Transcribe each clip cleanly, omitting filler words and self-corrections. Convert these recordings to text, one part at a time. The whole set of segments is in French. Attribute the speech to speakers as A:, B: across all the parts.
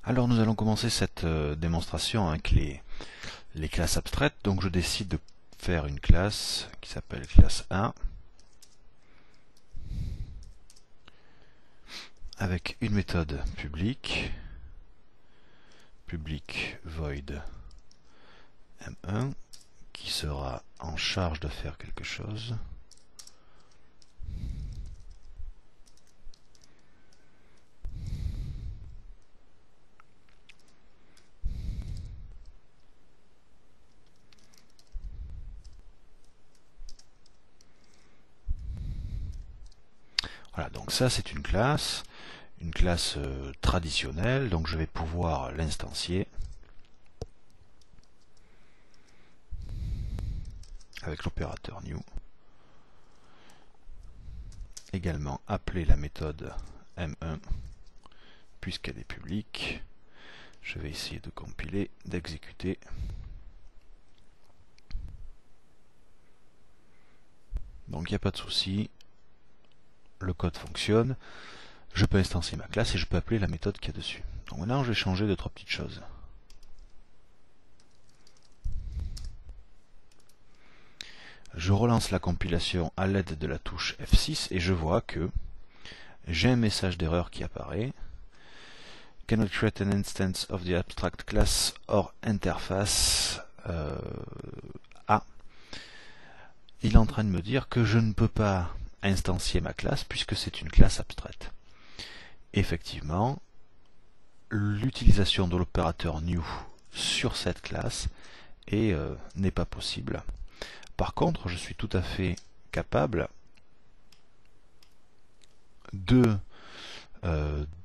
A: Alors nous allons commencer cette démonstration avec les classes abstraites. Donc je décide de faire une classe qui s'appelle classe 1 avec une méthode publique void m1 qui sera en charge de faire quelque chose. Voilà, donc ça c'est une classe traditionnelle, donc je vais pouvoir l'instancier avec l'opérateur new. Également appeler la méthode m1 puisqu'elle est publique. Je vais essayer de compiler, d'exécuter. Donc il n'y a pas de souci, le code fonctionne. Je peux instancier ma classe et je peux appeler la méthode qu'il y a dessus. Donc maintenant je vais changer 2-3 petites choses. Je relance la compilation à l'aide de la touche F6 et je vois que j'ai un message d'erreur qui apparaît. Cannot create an instance of the abstract class or interface A. Il est en train de me dire que je ne peux pas instancier ma classe puisque c'est une classe abstraite. Effectivement, l'utilisation de l'opérateur new sur cette classe n'est pas possible. Par contre, je suis tout à fait capable de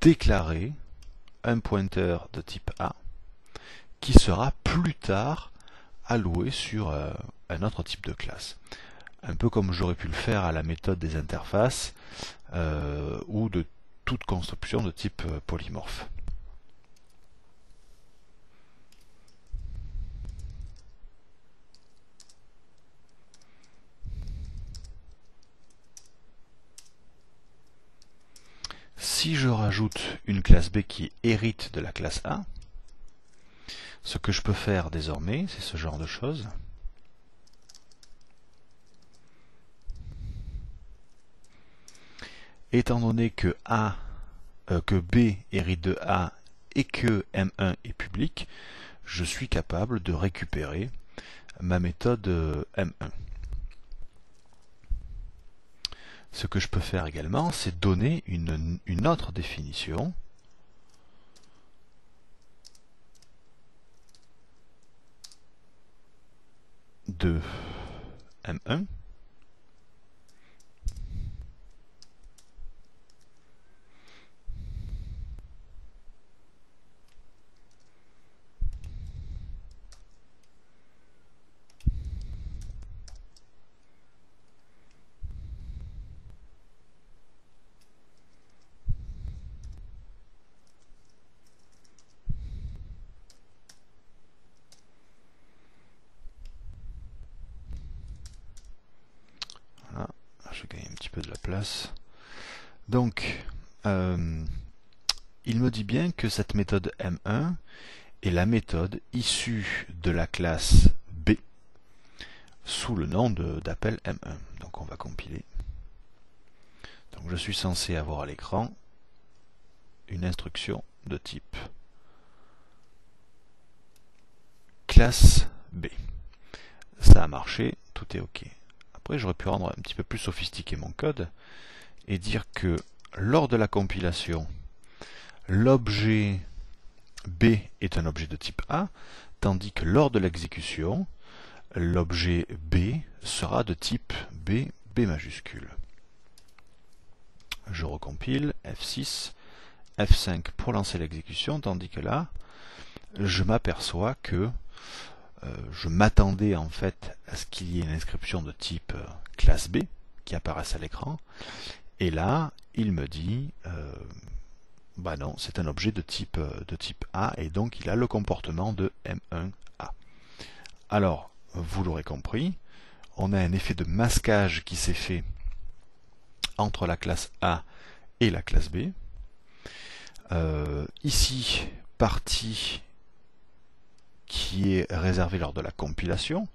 A: déclarer un pointeur de type A qui sera plus tard alloué sur un autre type de classe. Un peu comme j'aurais pu le faire à la méthode des interfaces ou de toute construction de type polymorphe. Si je rajoute une classe B qui hérite de la classe A, ce que je peux faire désormais, c'est ce genre de choses. Étant donné que B hérite de A et que M1 est public, je suis capable de récupérer ma méthode M1. Ce que je peux faire également, c'est donner une autre définition de M1 je gagne un petit peu de la place. Donc, il me dit bien que cette méthode M1 est la méthode issue de la classe B sous le nom d'appel M1. Donc on va compiler. Donc je suis censé avoir à l'écran une instruction de type classe B. Ça a marché, tout est OK. Après, j'aurais pu rendre un petit peu plus sophistiqué mon code et dire que lors de la compilation, l'objet B est un objet de type A, tandis que lors de l'exécution, l'objet B sera de type B, B majuscule. Je recompile, F6, F5 pour lancer l'exécution, tandis que là, je m'aperçois que je m'attendais en fait à ce qu'il y ait une inscription de type classe B qui apparaisse à l'écran, et là il me dit bah non, c'est un objet de type A et donc il a le comportement de M1A. Alors, vous l'aurez compris, on a un effet de masquage qui s'est fait entre la classe A et la classe B. Ici, partie qui est réservée lors de la compilation,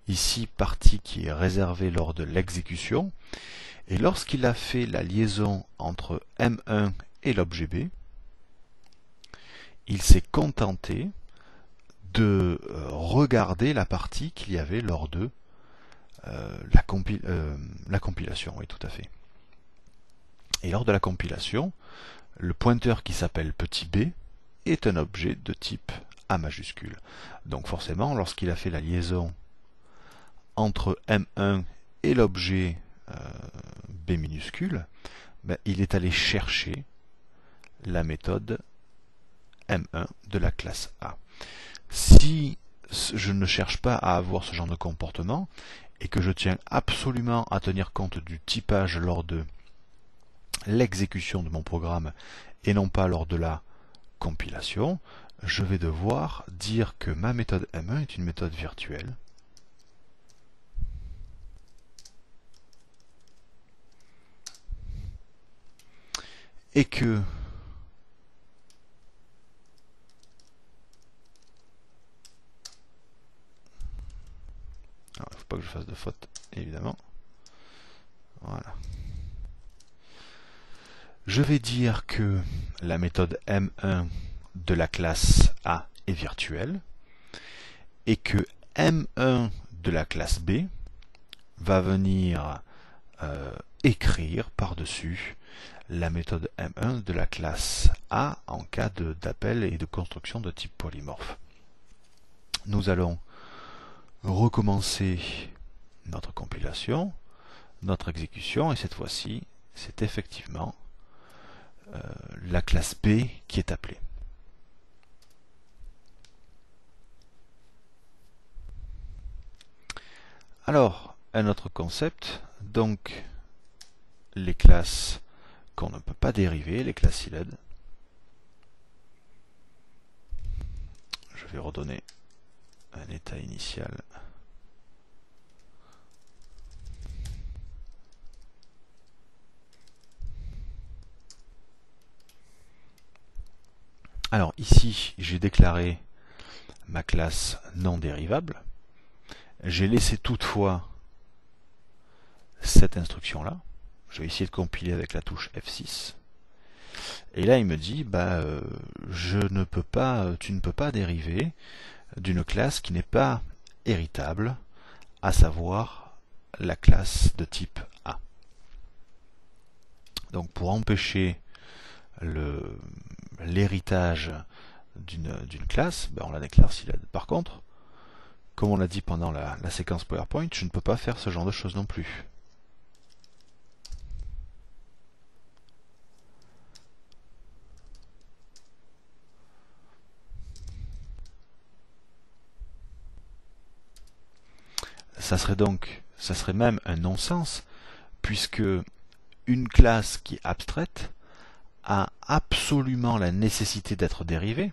A: ici partie qui est réservée lors de l'exécution, et lorsqu'il a fait la liaison entre M1 et l'objet B, il s'est contenté de regarder la partie qu'il y avait lors de la compilation, oui tout à fait. Et lors de la compilation, le pointeur qui s'appelle petit b est un objet de type A majuscule. Donc forcément, lorsqu'il a fait la liaison entre M1 et l'objet B minuscule, ben, il est allé chercher la méthode M1 de la classe A. Si je ne cherche pas à avoir ce genre de comportement et que je tiens absolument à tenir compte du typage lors de l'exécution de mon programme et non pas lors de la compilation, je vais devoir dire que ma méthode M1 est une méthode virtuelle et que il ne faut pas que je fasse de faute, évidemment. Voilà. Je vais dire que la méthode M1 de la classe A est virtuelle et que M1 de la classe B va venir écrire par-dessus la méthode M1 de la classe A en cas d'appel et de construction de type polymorphe. Nous allons recommencer notre compilation, notre exécution, et cette fois-ci, c'est effectivement la classe B qui est appelée. Alors, un autre concept, donc les classes qu'on ne peut pas dériver, les classes sciled. Je vais redonner un état initial. Alors ici, j'ai déclaré ma classe non dérivable. J'ai laissé toutefois cette instruction-là. Je vais essayer de compiler avec la touche F6. Et là, il me dit, tu ne peux pas dériver d'une classe qui n'est pas héritable, à savoir la classe de type A. Donc pour empêcher l'héritage d'une classe, on la déclare sciled. Par contre, comme on l'a dit pendant la séquence PowerPoint, je ne peux pas faire ce genre de choses non plus. Ça serait même un non-sens, puisque une classe qui est abstraite a absolument la nécessité d'être dérivée,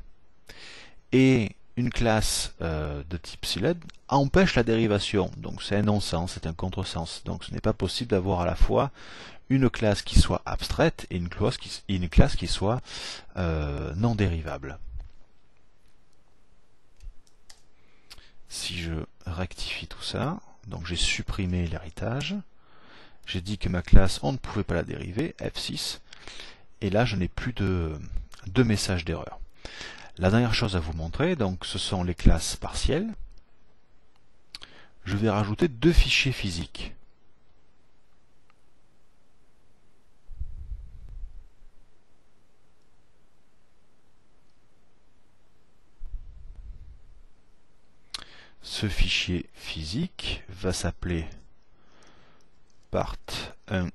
A: et une classe de type sciled empêche la dérivation. Donc c'est un non-sens, c'est un contresens. Donc ce n'est pas possible d'avoir à la fois une classe qui soit abstraite et une classe qui soit non dérivable. Si je rectifie tout ça, donc j'ai supprimé l'héritage, j'ai dit que ma classe, on ne pouvait pas la dériver, F6, et là je n'ai plus de message d'erreur. La dernière chose à vous montrer, donc, ce sont les classes partielles. Je vais rajouter 2 fichiers physiques. Ce fichier physique va s'appeler part1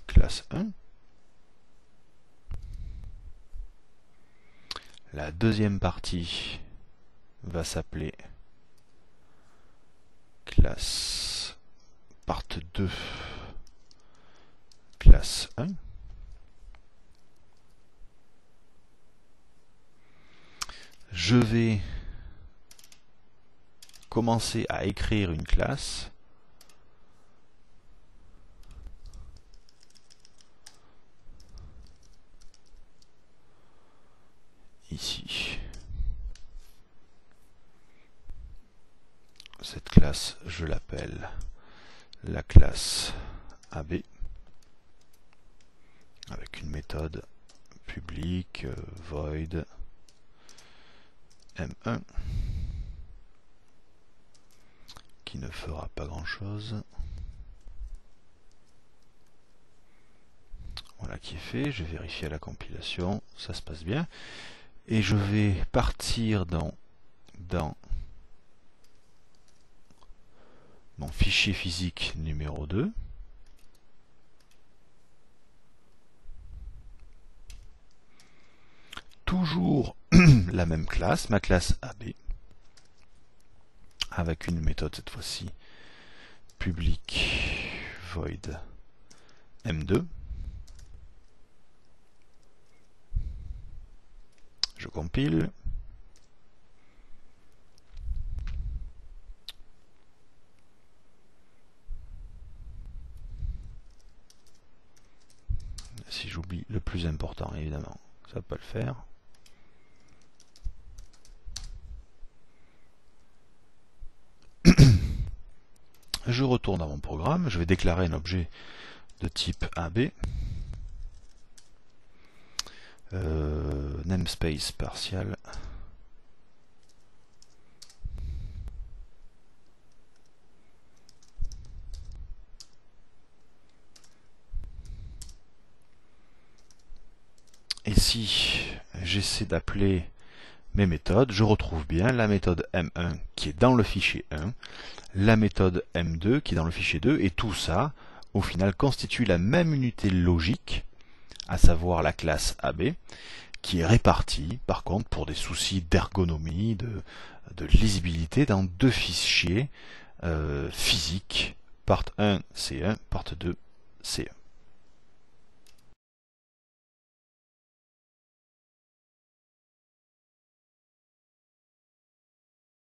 A: classe 1. La deuxième partie va s'appeler classe part2 classe 1. Je vais commencer à écrire une classe ici. Cette classe, je l'appelle la classe AB, avec une méthode publique void M1 qui ne fera pas grand chose. Voilà qui est fait, je vérifie à la compilation, ça se passe bien. Et je vais partir dans mon fichier physique numéro 2. Toujours la même classe, ma classe AB, avec une méthode cette fois-ci public void M2. Je compile. Si j'oublie le plus important, évidemment, ça ne va pas le faire. Je retourne dans mon programme, je vais déclarer un objet de type AB. Namespace partial. Et si j'essaie d'appeler mes méthodes, je retrouve bien la méthode M1 qui est dans le fichier 1, la méthode M2 qui est dans le fichier 2, et tout ça, au final, constitue la même unité logique, à savoir la classe AB, qui est répartie, par contre, pour des soucis d'ergonomie, de lisibilité, dans deux fichiers physiques, part 1 C1, part 2 C1.